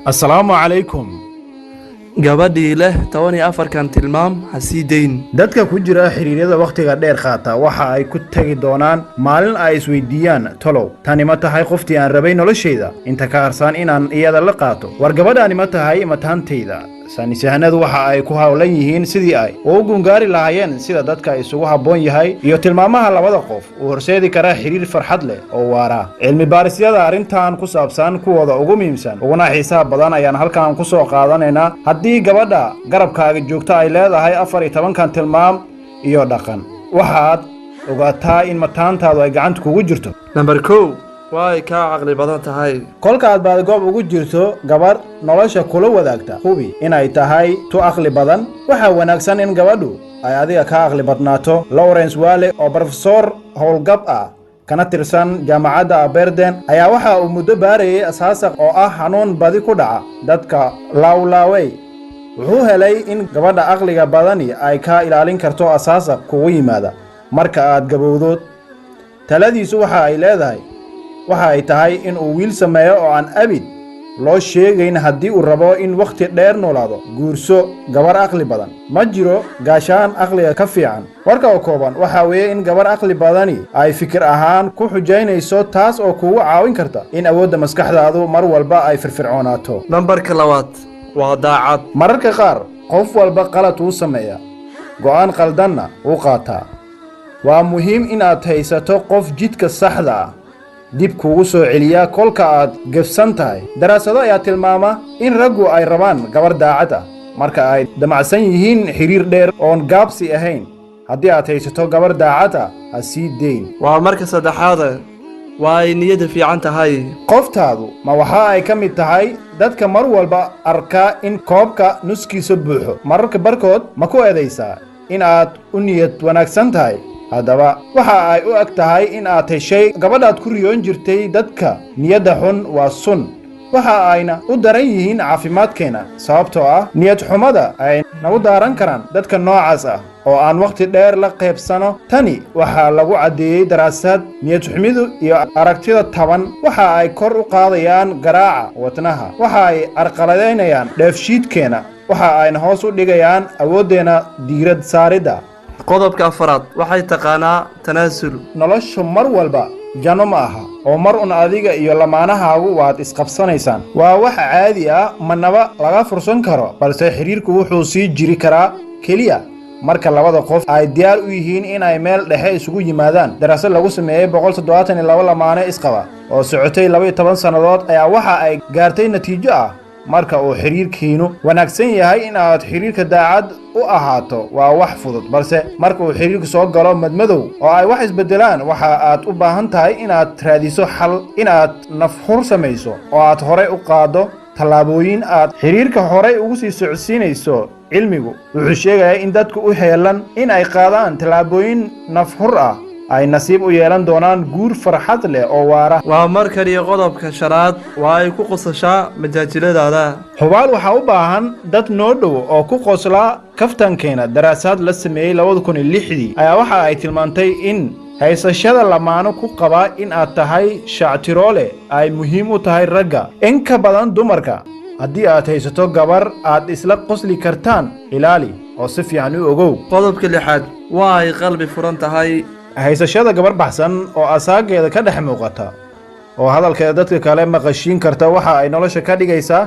السلام عليكم. gabadhii leh 14 tilmaam ha sii dayn. dadka ku jira xiriirada waqtiga dheer qaata waxa ay ku tagi doonaan maalin ay isweydiiyaan talow tani ma tahay qoftii aan rabay noloshayda inta ka harsan inaan iyada la qaato war gabadhaani ma tahay mataantayda saynisahanadu waxa ay ku hawlan yihiin sidii ay ugu gungaari lahaayeen sida dadka isugu habboon yahay iyo tilmaamaha labada qof uu horseedi kara xiriir farxad leh oo waara cilmi baarisyada arrintan ku saabsan kuwooda ugu muhiimsan uguna xiisaha badan ayaan halkan ku soo qaadanaynaa haddii gabadha garabkaaga joogta ay leedahay 14 tilmaam iyo dhaqan waxaad ogaataa in mataantaadu ay gacanta kugu jirto number 2 way ka aqli badan tahay kolkaad baad goob ugu jirto gabar nolosha kula wadaagta hubi inay tahay tu aqli badan waxa wanaagsan in gabadhu ay adiga ka aqli badnaato Lawrence Wale oo professor howlgab ah kana tirsan jaamacadda Aberdeen ayaa waxa uu muddo baarayay asaasaq oo ah xanuun badi ku dhaca dadka lawlaway wuxuu helay in gabadha aqliga badani ay ka ilaalin karto asaasaq kugu yimaada marka aad gabowdo taladiisu waxa ay leedahay waxa ay tahay in uu wiil sameeyo oo aan abid loo sheegayn haddii uu rabo in waqti dheer noolaado guurso gabar aqli badan ma jiro gaashaan aqliga ka fiican warka oo kooban waxa weeye in gabar aqli badani ay fikir ahaan ku xujaynayso taas oo kugu caawin karta in awoodda maskaxdaadu mar walba ay firfircoonaato numberka 2 waa daacad mararka qaar qof walba qalad uu sameeyaa go'aan qaldanna uu qaataa waa muhiim in aad haysato qof jidka saxda ah dib kugu soo celiya kolka aad gefsan tahay daraasado ayaa tilmaama in raggu ay rabaan gabar daacad ah marka ay damacsan yihiin xiriir dheer oon gaabsi ahayn haddii aad haysato gabar daacad ah ha sii dayn waa marka saddexaad waa ay niyada fiican tahay qoftaadu ma waxa ay ka mid tahay dadka mar walba arka in koobka nuskiisa buuxo mararka barkood ma ku eedaysaa in aad u niyad wanaagsan tahay haddaba waxa ay u eg tahay in aad heshay gabadhaad ku riyoon jirtay dadka niyadda xun waa sun waxa ayna u daran yihiin caafimaadkeena sababtoo ah niyad xumada ay nagu daaran karaan dadka noocaas ah oo aan waqti dheer la qaybsano tani waxaa lagu caddeeyey daraasad niyad xumidu iyo aragtida taban waxa ay kor u qaadayaan garaaca wadnaha waxa ay arqaladaynayaan dheefshiidkeena waxa ayna hoos u dhigayaan awooddeena diirad saaridda qodobka afraad waxay taqaanaa tanaasul noloshu mar walba janno ma aha oo mar un adiga iyo lamaanahaagu waad isqabsanaysaan waa wax caadi ah manaba laga fursan karo balse xiriirku wuxuu sii jiri karaa keliya marka labada qof ay diyaar u yihiin in ay meel dhexe isugu yimaadaan daraasad lagu sameeyey 172 lamaane isqaba oo socotay 12 sannadood ayaa waxa ay gaartay natiijo ah marka uu xiriirkiinu wanaagsan yahay in aad xiriirka daacad u ahaato waa wax fudud balse marka uu xiriirku soo galo madmadow oo ay wax isbedelaan waxa aad u baahan tahay in aad raadiso xal in aad nafhur samayso oo aad horey u qaado tallaabooyin aad xiriirka horey ugu sii socodsiinayso cilmigu wuxuu sheegayaa in dadku u heelan in ay qaadaan tallaabooyin nafhur ah ay nasiib u yeelan doonaan guur farxad leh oo waara waa markan iyo qodobka shanaad waa ay ku qosashaa majaajiladaada hubaal waxaa u baahan dad noo dhow oo ku qoslaa kaftankeena daraasad la sameeyey 2006 ayaa waxa ay tilmaantay in haysashada lamaano ku qaba in aad tahay shactiroole ay muhiim u tahay ragga in ka badan dumarka haddii aad haysato gabar aad isla qosli kartaan ilaali oo si fiican u ogow qodobka 6 waa ay qalbi furan tahay haysashada gabar baxsan oo asaageeda ka dhex muuqata oo hadalkeeda dadka kale maqashiin karta waxa ay nolosha ka dhigaysaa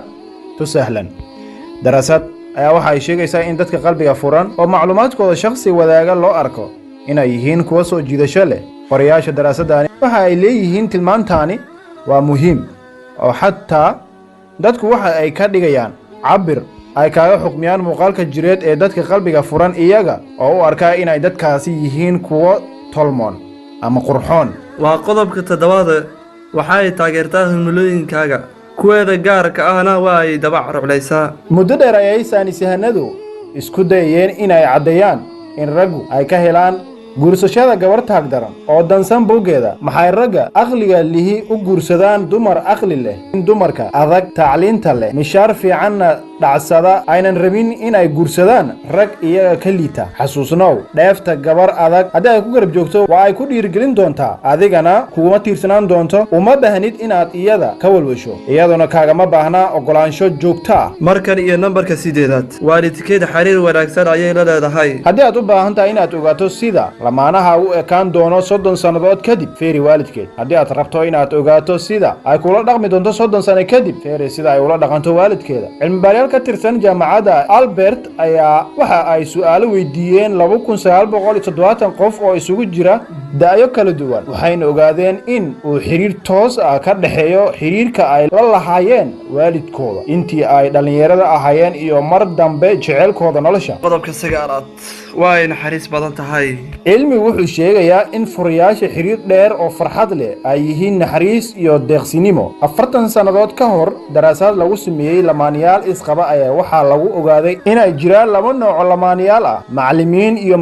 tu sahlan daraasad ayaa waxa ay sheegaysaa in dadka qalbiga furan oo macluumaadkooda shakhsi wadaaga loo arko inay yihiin kuwa soo jiidasho leh qorayaasha daraasadani waxa ay leeyihiin tilmaantaani waa muhiim oo xataa dadku waxa ay ka dhigayaan cabir ay kaaga xukmiyaan muuqaalka jireed ee dadka qalbiga furan iyaga oo u arkaa inay dadkaasi yihiin kuwo tolmoon ama qurxoon waa qodobka 7 waxa ay taageertaa himilooyinkaaga kuweeda gaarka ahna waa ay dabac ruclaysaa muddo dheer ayay saynisahanadu isku dayeen inay caddeeyaan in raggu ay ka helaan guursashada gabar taagdaran oo dansan bowgeeda maxay ragga aqliga lihi u guursadaan dumar aqli leh in dumarka adag tacliinta leh mishaar fiicanna dhacsada aynan rabin in ay guursadaan rag iyaga ka liita xasuusnow dheefta gabar adag haddii ay ku garab joogto waa ay ku dhiirigelin doontaa adigana kuguma tiirsanaan doonto uma baahnid inaad iyada ka walwasho iyaduna kaagama baahnaa ogolaansho joogto ah markan iyo nambarka 8aad waalidkeed xiriir wanaagsan ayay la leedahay haddii aad u baahan tahay inaad ogaato sida lamaanaha u ekaan doono 30 sannadood kadib feeri waalidkeed haddii aad rabto inaad ogaato sida ay kula dhaqmi doonto 30 sano kadib feeri sida ay ula dhaqanto waalidkeeda cilmi ka tirsan jaamacadda Albert ayaa waxa ay su'aalo weydiiyeen 2970 qof oo isugu jira da'yo kala duwan waxayna ogaadeen in uu xiriir toos ah ka dhaxeeyo xiriirka ay la lahaayeen waalidkooda intii ay dhalinyarada ahaayeen iyo mar dambe jecelkooda nolosha qodobka 9aad waa ay naxariis badan tahay cilmigu wuxuu sheegayaa in furayaasha xiriir dheer oo farxad leh ay yihiin naxariis iyo deeqsinimo 40 sannadood ka hor daraasad lagu sameeyay lamaaniyaal isqaba ayaa waxaa lagu ogaaday inay jiraan laba nooc lamaaniyaal ah macallimiin iyo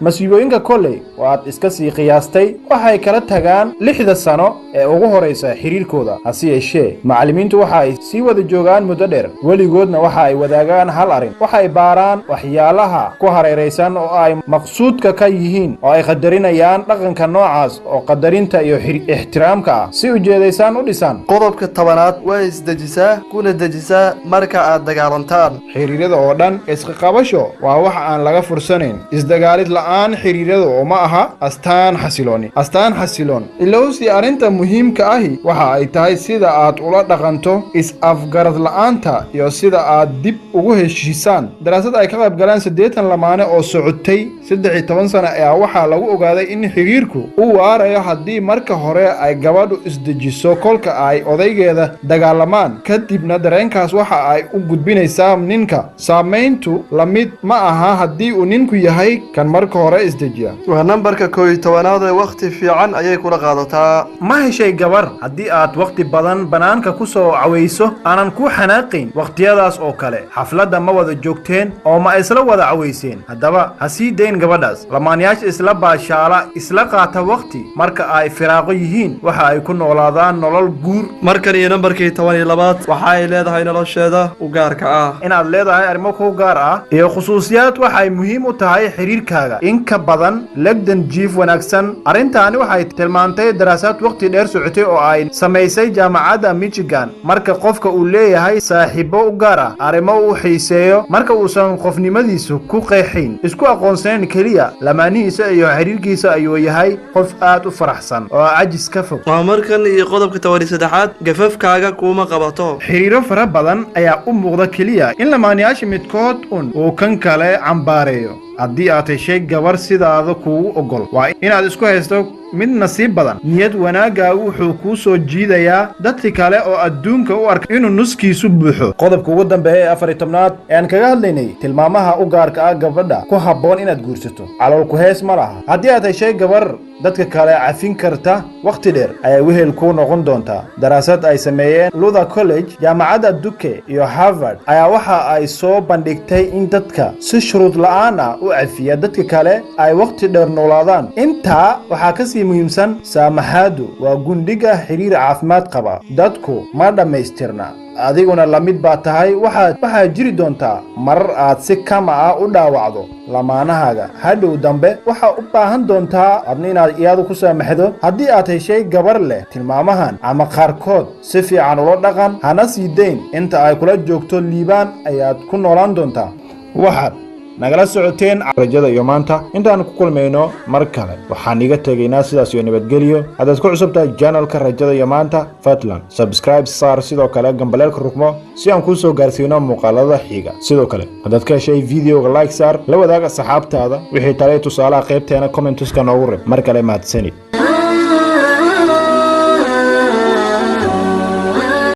masiibooyinka kolley waad iska sii qiyaastay waxay kala tagaan 6 sano ee ugu horeysa xiriirkooda hase yeeshee macallimiintu waxa ay sii wada joogaan muddo dheer weligoodna waxa ay wadaagaan hal arrin waxay baaraan waxyaalaha ku hareeraysan oo ay maqsuudka ka yihiin oo ay qadarinayaan dhaqanka noocaas oo qadarinta iyo ixtiraamka ah si ujeedaysan u dhisaan qodobka 10aad waa isdejisaa kuna dejisaa marka aad dagaalantaan xiriirada oo dhan isqaqabasho waa wax aan laga fursanayn isdagaalid la'aan xiriirada oo ma aha astaan xasiloon ilowsi arrinta muhiimka ahi waxa ay tahay sida aad ula dhaqanto is-afgarad la'aanta iyo sida aad dib ugu heshiisaan daraasad ay ka qayb galeen 80 lamaane oo socotay 13 sano ayaa waxaa lagu ogaaday in xiriirku uu waarayo haddii marka hore ay gabadhu isdejiso kolka ay odaygeeda dagaalamaan kadibna dareenkaas waxa ay u gudbinaysaa ninka saamayntu la mid ma aha haddii uu ninku yahay kan marka hore isdejiya waa nambarka 11aad ee waqti fiican ayay kula qaadataa ma heshay gabar haddii aad waqti badan banaanka ku soo cawayso aanan ku xanaaqayn waqtiyadaas oo kale xafladda ma wada joogteen oo ma isla wada cawayseen haddaba ha sii dayn gabadhaas lamaanayaasha isla baashaala isla qaata waqti marka ay firaaqo yihiin waxa ay ku noolaadaan nolol guur markan iyo nambarkii 12aad waxa ay leedahay nolosheeda u gaarka ah inaad leedahay arrimo ku gaar ah iyo khusuusiyaad waxay muhiim u tahay xiriirkaaga in ka badan legdan jiif wanaagsan arrintaani waxay tilmaantay daraasad waqti dheer socotay oo ay samaysay jaamacadda Michigan marka qofka uu leeyahay saaxiibo u gaar ah arrimo uu xiiseeyo marka uusan qofnimadiisu ku qeexin isku aqoonsanin kaliya lamaanihiisa iyo xiriirkiisa ayuu yahay qof aad u faraxsan oo cajis ka fog waa markan iyo qodobka 13aad gafafkaaga kuma qabato xiriiro fara badan ayaa u muuqda kaliya in lamaanayaasha midkood uu kan kale cambaareeyo haddii aad heshay gabar sidaada kuugu ogol waa inaad isku haysto mid nasiib badan niyad wanaagaagu wuxuu kuu soo jiidayaa dadka kale oo adduunka u arka inuu nuskiisu buuxo qodobka ugu dambeeya ee 14aad aan kaga hadlaynay tilmaamaha u gaarka ah gabadha ku habboon inaad guursato calool ku hees ma laha haddii aad heshay gabar dadka kale cafin karta waqti dheer ayay wehel kuu noqon doontaa daraasad ay sameeyeen Luther College jaamacadda Duke iyo Harvard ayaa waxa ay soo bandhigtay in dadka si shuruud la'aan ah u cafiya dadka kale ay waqti dheer noolaadaan intaa waxaa ka sii muhiimsan saamaxaadu waa gundhiga xiriir caafimaad qaba dadku ma dhammaystirna adiguna la mid baa tahay waxaa jiri doontaa marar aad si kama ah u dhaawacdo lamaanahaaga hadhow dambe waxaa u baahan doontaa adna inaad iyadu ku saamaxdo haddii aad heshay gabar leh tilmaamahan ama qaarkood si fiican ula dhaqan hana sii dayn inta ay kula joogto liibaan ayaad ku noolaan doontaa waxaad nagala socoteen rajada iyo maanta intaan ku kulmayno mar kale waxaan iga tegaynaa sidaas iyo nabadgelyo haddaad ku cusubtahay channelka rajada iyo maanta fadlan subscribe saar sidoo kale gambaleelka rukmo si aan kuu soo gaarsiino muuqaalada xiga sidoo kale haddaad ka heshay videoga like saar la wadaag asxaabtaada wixii tale tusaalaha qaybteena commentuska noogu rib mar kale mahadsanid